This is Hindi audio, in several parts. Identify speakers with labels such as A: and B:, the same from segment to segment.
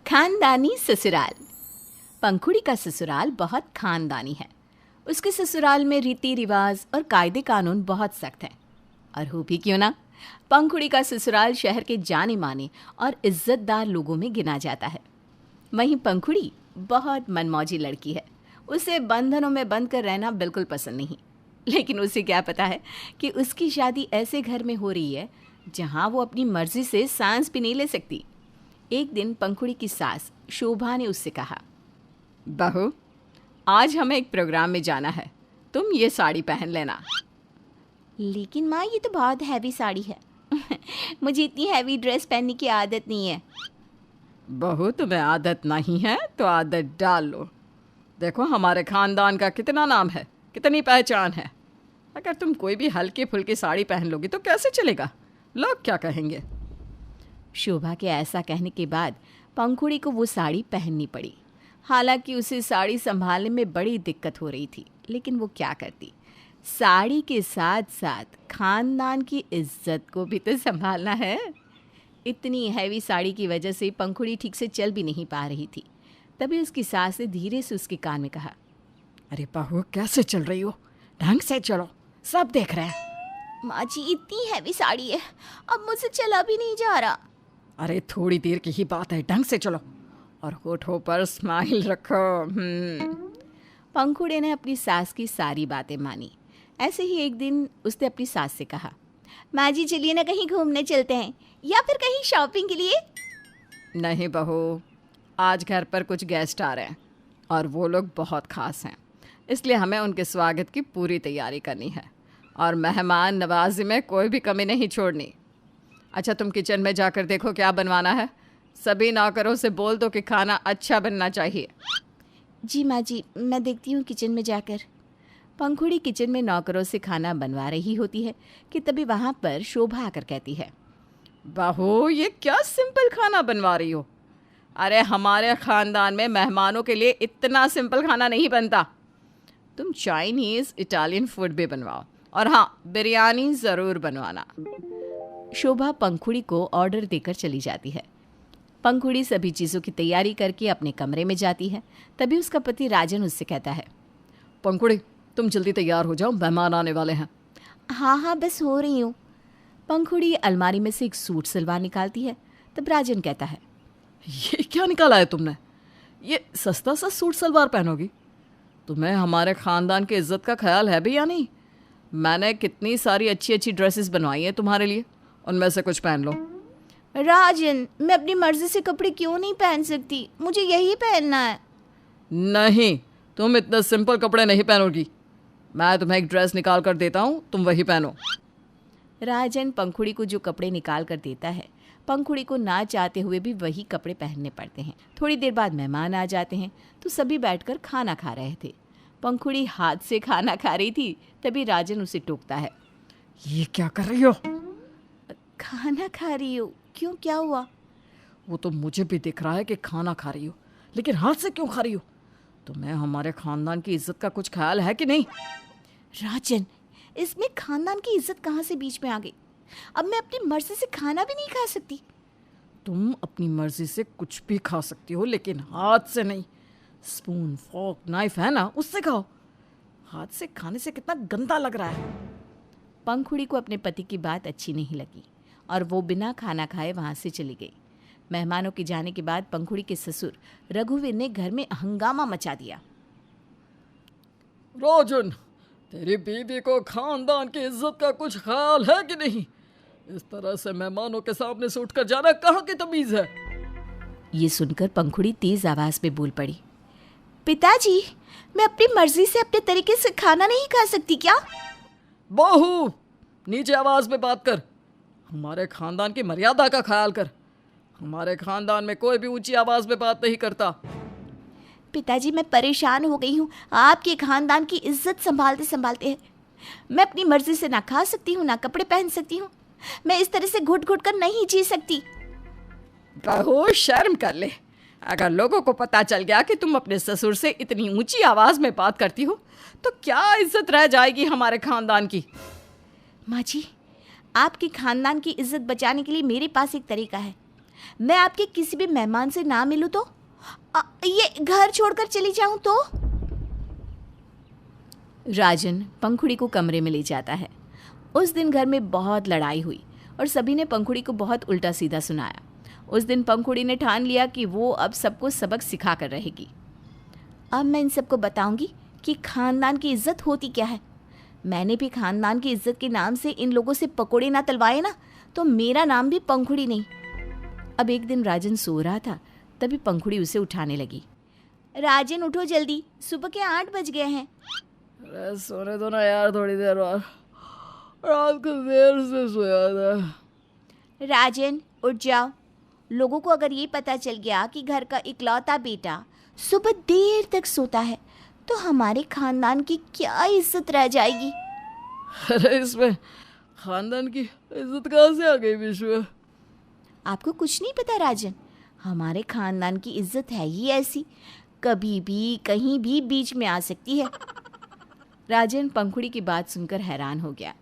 A: खानदानी ससुराल। पंखुड़ी का ससुराल बहुत खानदानी है। उसके ससुराल में रीति रिवाज और कायदे कानून बहुत सख्त हैं। और हो भी क्यों ना, पंखुड़ी का ससुराल शहर के जाने माने और इज्जतदार लोगों में गिना जाता है। वहीं पंखुड़ी बहुत मनमौजी लड़की है। उसे बंधनों में बंद कर रहना बिल्कुल पसंद नहीं। लेकिन उसे क्या पता है कि उसकी शादी ऐसे घर में हो रही है जहां वो अपनी मर्जी से सांस भी नहीं ले सकती। एक दिन पंखुड़ी की सास शोभा ने उससे कहा, बहू, आज हमें एक प्रोग्राम में जाना है, तुम ये साड़ी पहन लेना।
B: लेकिन माँ, ये तो बहुत हैवी साड़ी है। मुझे इतनी हैवी ड्रेस पहनने की आदत नहीं है।
C: बहू, तुम्हें आदत नहीं है तो आदत डाल लो। देखो हमारे खानदान का कितना नाम है, कितनी पहचान है। अगर तुम कोई भी हल्की फुल्की साड़ी पहन लोगी तो कैसे चलेगा? लोग क्या कहेंगे?
A: शोभा के ऐसा कहने के बाद पंखुड़ी को वो साड़ी पहननी पड़ी। हालांकि उसे साड़ी संभालने में बड़ी दिक्कत हो रही थी, लेकिन वो क्या करती। साड़ी के साथ साथ खानदान की इज्जत को भी तो संभालना है। इतनी हैवी साड़ी की वजह से पंखुड़ी ठीक से चल भी नहीं पा रही थी। तभी उसकी सास ने धीरे से उसके कान में कहा,
C: अरे बहू, कैसे चल रही हो? ढंग से चलो, सब देख रहे हैं।
B: माँ जी, इतनी हैवी साड़ी है, अब मुझसे चला भी नहीं जा रहा।
C: अरे थोड़ी देर की ही बात है, ढंग से चलो और होठों पर स्माइल रखो।
A: पंखुड़ी ने अपनी सास की सारी बातें मानी। ऐसे ही एक दिन उसने अपनी सास से कहा,
B: माँ जी, चलिए ना कहीं घूमने चलते हैं, या फिर कहीं शॉपिंग के लिए।
C: नहीं बहू, आज घर पर कुछ गेस्ट आ रहे हैं और वो लोग बहुत ख़ास हैं, इसलिए हमें उनके स्वागत की पूरी तैयारी करनी है और मेहमान नवाजी में कोई भी कमी नहीं छोड़नी। अच्छा, तुम किचन में जाकर देखो क्या बनवाना है। सभी नौकरों से बोल दो कि खाना अच्छा बनना चाहिए।
B: जी माँ जी, मैं देखती हूँ किचन में जाकर।
A: पंखुड़ी किचन में नौकरों से खाना बनवा रही होती है कि तभी वहाँ पर शोभा आकर कहती है,
C: बहू, ये क्या सिंपल खाना बनवा रही हो? अरे हमारे ख़ानदान में मेहमानों के लिए इतना सिंपल खाना नहीं बनता। तुम चाइनीज़, इटालियन फूड भी बनवाओ और हाँ, बिरयानी ज़रूर बनवाना।
A: शोभा पंखुड़ी को ऑर्डर देकर चली जाती है। पंखुड़ी सभी चीज़ों की तैयारी करके अपने कमरे में जाती है। तभी उसका पति राजन उससे कहता है,
C: पंखुड़ी, तुम जल्दी तैयार हो जाओ, मेहमान आने वाले हैं।
B: हाँ हाँ, बस हो रही हूँ।
A: पंखुड़ी अलमारी में से एक सूट सलवार निकालती है। तब राजन कहता है,
C: ये क्या निकाला है तुमने? ये सस्ता सा सूट सलवार पहनोगी? तुम्हें हमारे ख़ानदान की इज्जत का ख्याल है भी या नहीं? मैंने कितनी सारी अच्छी अच्छी ड्रेसेस बनवाई हैं तुम्हारे लिए, उनमें से कुछ पहन लो।
B: राजन, मैं अपनी मर्जी से कपड़े क्यों नहीं पहन सकती? मुझे यही पहनना है।
C: नहीं, तुम इतने सिंपल कपड़े नहीं पहनोगी। मैं तुम्हें एक ड्रेस निकाल कर देता हूँ, तुम वही पहनो।
A: राजन पंखुड़ी को जो कपड़े निकाल कर देता है, पंखुड़ी को ना चाहते हुए भी वही कपड़े पहनने पड़ते हैं। थोड़ी देर बाद मेहमान आ जाते हैं तो सभी बैठकर खाना खा रहे थे। पंखुड़ी हाथ से खाना खा रही थी, तभी राजन उसे टोकता है,
C: ये क्या कर रही हो?
B: खाना खा रही हो? क्यों, क्या हुआ?
C: वो तो मुझे भी दिख रहा है कि खाना खा रही हो, लेकिन हाथ से क्यों खा रही हो? तुम्हें हमारे खानदान की इज्जत का कुछ ख्याल है कि नहीं?
B: राजन, इसमें खानदान की इज्जत कहाँ से बीच में आ गई? अब मैं अपनी मर्जी से खाना भी नहीं खा सकती।
C: तुम अपनी मर्जी से कुछ भी खा सकती हो, लेकिन हाथ से नहीं। स्पून, फॉर्क, नाइफ है ना, उससे खाओ। हाथ से खाने से कितना गंदा लग रहा है।
A: पंखुड़ी को अपने पति की बात अच्छी नहीं लगी और वो बिना खाना खाए वहाँ से चली गई। मेहमानों के जाने के बाद पंखुड़ी के ससुर रघुवीर ने घर में हंगामा मचा दिया।
C: राजन, तेरी बीवी को खानदान की इज्जत का कुछ ख्याल है कि नहीं? इस तरह से मेहमानों के सामने से उठकर जाना कहाँ की तमीज है?
A: ये सुनकर पंखुड़ी तेज आवाज में बोल पड़ी,
B: पिताजी, मैं अपनी मर्जी से अपने तरीके से खाना नहीं खा सकती क्या?
C: बहू, नीचे आवाज में बात कर। हमारे खानदान की मर्यादा का ख्याल कर। हमारे खानदान में कोई भी ऊंची आवाज में बात नहीं करता।
B: पिताजी, मैं परेशान हो गई हूँ आपके खानदान की इज्जत संभालते संभालते। मैं अपनी मर्जी से ना खा सकती हूँ, ना कपड़े पहन सकती हूँ। मैं इस तरह से घुट घुट कर नहीं जी सकती।
C: बहू, शर्म कर ले। अगर लोगों को पता चल गया कि तुम अपने ससुर से इतनी ऊंची आवाज में बात करती हो तो क्या इज्जत रह जाएगी हमारे खानदान की?
B: माँ जी, आपके खानदान की इज्जत बचाने के लिए मेरे पास एक तरीका है। मैं आपके किसी भी मेहमान से ना मिलूं तो? ये घर छोड़कर चली जाऊं तो?
A: राजन पंखुड़ी को कमरे में ले जाता है। उस दिन घर में बहुत लड़ाई हुई और सभी ने पंखुड़ी को बहुत उल्टा सीधा सुनाया। उस दिन पंखुड़ी ने ठान लिया कि वो अब सबको सबक सिखा कर रहेगी।
B: अब मैं इन सबको बताऊंगी कि खानदान की इज्जत होती क्या है। मैंने भी खानदान की इज्जत के नाम से इन लोगों से पकोड़े ना तलवाए ना, तो मेरा नाम भी पंखुड़ी नहीं।
A: अब एक दिन राजन सो रहा था, तभी पंखुड़ी उसे उठाने लगी।
B: राजन उठो जल्दी, सुबह के 8 बज गए हैं।
C: अरे सोने दो ना यार थोड़ी देर और, रात को देर से सोया था।
B: राजन उठ जाओ। लोगों को अगर ये पता चल गया कि घर का इकलौता बेटा सुबह देर तक सोता है तो हमारे खानदान की क्या इज्जत रह जाएगी।
C: अरे इसमें खानदान की इज्जत कहाँ से आ गई बीच में?
B: आपको कुछ नहीं पता राजन, हमारे खानदान की इज्जत है ही ऐसी, कभी भी कहीं भी बीच में आ सकती है।
A: राजन पंखुड़ी की बात सुनकर हैरान हो गया।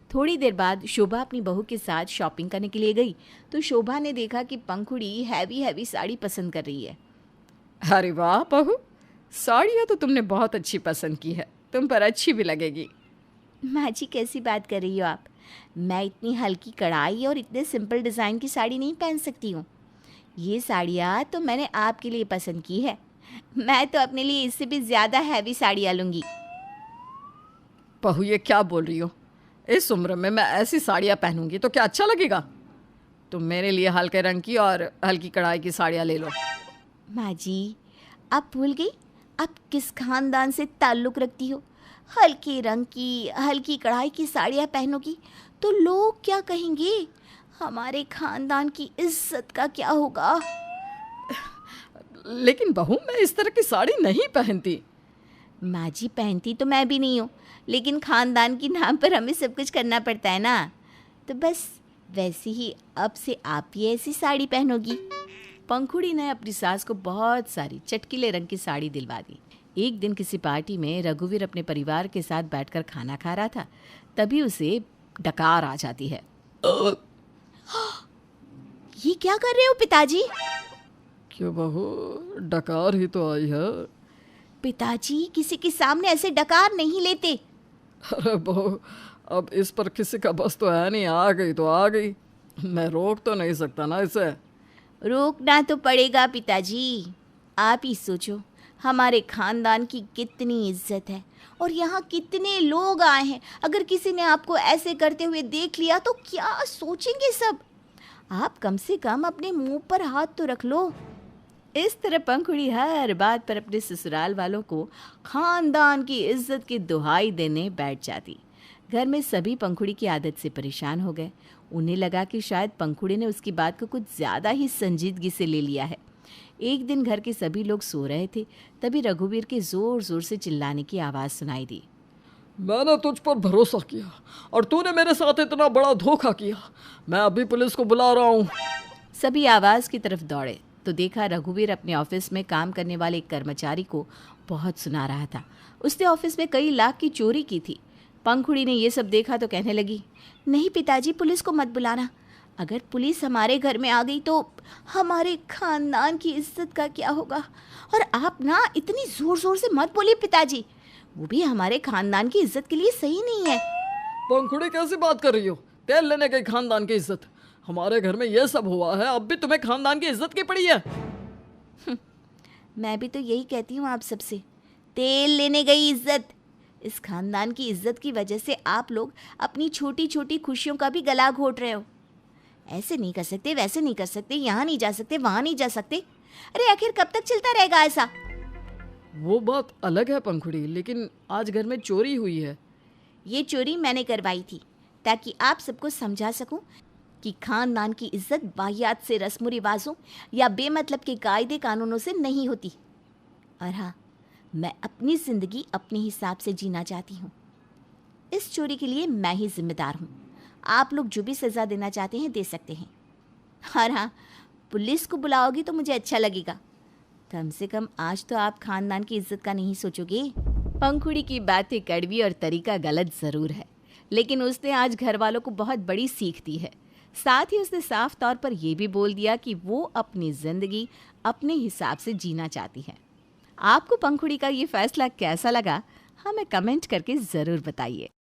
A: थोड़ी देर बाद शोभा अपनी बहू के साथ शॉपिंग करने के लिए गई तो शोभा ने देखा कि पंखुड़ी हैवी साड़ी पसंद कर रही है।
C: अरे वाह बहू, साड़ियाँ तो तुमने बहुत अच्छी पसंद की है, तुम पर अच्छी भी लगेगी।
B: माँ जी कैसी बात कर रही हो आप? मैं इतनी हल्की कढ़ाई और इतने सिंपल डिज़ाइन की साड़ी नहीं पहन सकती हूँ। ये साड़ियाँ तो मैंने आपके लिए पसंद की है। मैं तो अपने लिए इससे भी ज़्यादा हैवी साड़ियाँ लूँगी।
C: बहू ये क्या बोल रही हो? इस उम्र में मैं ऐसी साड़ियाँ पहनूंगी तो क्या अच्छा लगेगा? तुम मेरे लिए हल्के रंग की और हल्की कढ़ाई की साड़ियाँ ले लो।
B: माँ जी आप भूल गई आप किस खानदान से ताल्लुक़ रखती हो? हल्के रंग की हल्की कढ़ाई की साड़ियाँ पहनोगी तो लोग क्या कहेंगे? हमारे खानदान की इज्जत का क्या होगा?
C: लेकिन बहू मैं इस तरह की साड़ी नहीं पहनती।
B: माँ जी पहनती तो मैं भी नहीं हूँ, लेकिन खानदान के नाम पर हमें सब कुछ करना पड़ता है ना, तो बस वैसे ही अब से आप ही ऐसी साड़ी पहनोगी।
A: पंखुड़ी ने अपनी सास को बहुत सारी चटकीले रंग की साड़ी दिलवा दी। एक दिन किसी पार्टी में रघुवीर अपने परिवार के साथ बैठकर खाना खा रहा था, तभी उसे डकार आ जाती है।
B: ये क्या कर रहे हो पिताजी?
C: क्यों बहू, डकार ही तो आई है।
B: पिताजी किसी के सामने ऐसे डकार नहीं लेते।
C: अरे बहू अब इस पर किसी का बस तो है नहीं, आ गई तो आ गई, मैं रोक तो नहीं सकता ना इसे।
B: रोकना तो पड़ेगा पिताजी। आप ही सोचो हमारे खानदान की कितनी इज्जत है और यहाँ कितने लोग आए हैं। अगर किसी ने आपको ऐसे करते हुए देख लिया तो क्या सोचेंगे सब? आप कम से कम अपने मुंह पर हाथ तो रख लो।
A: इस तरह पंखुड़ी हर बात पर अपने ससुराल वालों को खानदान की इज्जत की दुहाई देने बैठ जाती। घर में सभी पंखुड़ी की आदत से परेशान हो गए। उन्हें लगा कि शायद पंखुड़ी ने उसकी बात को कुछ ज़्यादा ही संजीदगी से ले लिया है। एक दिन घर के सभी लोग सो रहे थे, तभी रघुवीर के ज़ोर ज़ोर से चिल्लाने की आवाज़ सुनाई दी।
C: मैंने तुझ पर भरोसा किया और तूने मेरे साथ इतना बड़ा धोखा किया। मैं अभी पुलिस को बुला रहा हूँ।
A: सभी आवाज़ की तरफ दौड़े तो देखा रघुवीर अपने ऑफिस में काम करने वाले एक कर्मचारी को बहुत सुना रहा था। उसने ऑफिस में कई लाख की चोरी की थी। पंखुड़ी ने ये सब देखा तो कहने लगी,
B: नहीं पिताजी पुलिस को मत बुलाना। अगर पुलिस हमारे घर में आ गई तो हमारे खानदान की इज्जत का क्या होगा? और आप ना इतनी ज़ोर ज़ोर से मत बोलिए पिताजी, वो भी हमारे खानदान की इज्जत के लिए सही नहीं है।
C: पंखुड़ी कैसी बात कर रही हो? तेल लेने गई खानदान की इज्जत? हमारे घर में ये सब हुआ है, अब भी तुम्हें खानदान की इज्जत की पड़ी है?
B: मैं भी तो यही कहती हूँ आप सबसे, तेल लेने गई इज्जत। इस खानदान की इज्जत की वजह से आप लोग अपनी छोटी छोटी खुशियों का भी गला घोट रहे हो। ऐसे नहीं कर सकते, वैसे नहीं कर सकते, यहाँ नहीं जा सकते, वहाँ नहीं जा सकते। अरे आखिर कब तक चलता रहेगा ऐसा?
C: वो बात अलग है पंखुड़ी, लेकिन आज घर में चोरी हुई है।
B: ये चोरी मैंने करवाई थी ताकि आप सबको समझा सकूं कि खानदान की इज्जत वाहियात से रस्म रिवाजों या बेमतलब के कायदे कानूनों से नहीं होती। और हाँ, मैं अपनी ज़िंदगी अपने हिसाब से जीना चाहती हूँ। इस चोरी के लिए मैं ही जिम्मेदार हूँ। आप लोग जो भी सज़ा देना चाहते हैं दे सकते हैं। और हाँ, पुलिस को बुलाओगी तो मुझे अच्छा लगेगा। कम से कम आज तो आप खानदान की इज्जत का नहीं सोचोगे।
A: पंखुड़ी की बातें कड़वी और तरीका गलत ज़रूर है, लेकिन उसने आज घर वालों को बहुत बड़ी सीख दी है। साथ ही उसने साफ तौर पर यह भी बोल दिया कि वो अपनी जिंदगी अपने हिसाब से जीना चाहती है। आपको पंखुड़ी का ये फैसला कैसा लगा, हमें कमेंट करके ज़रूर बताइए।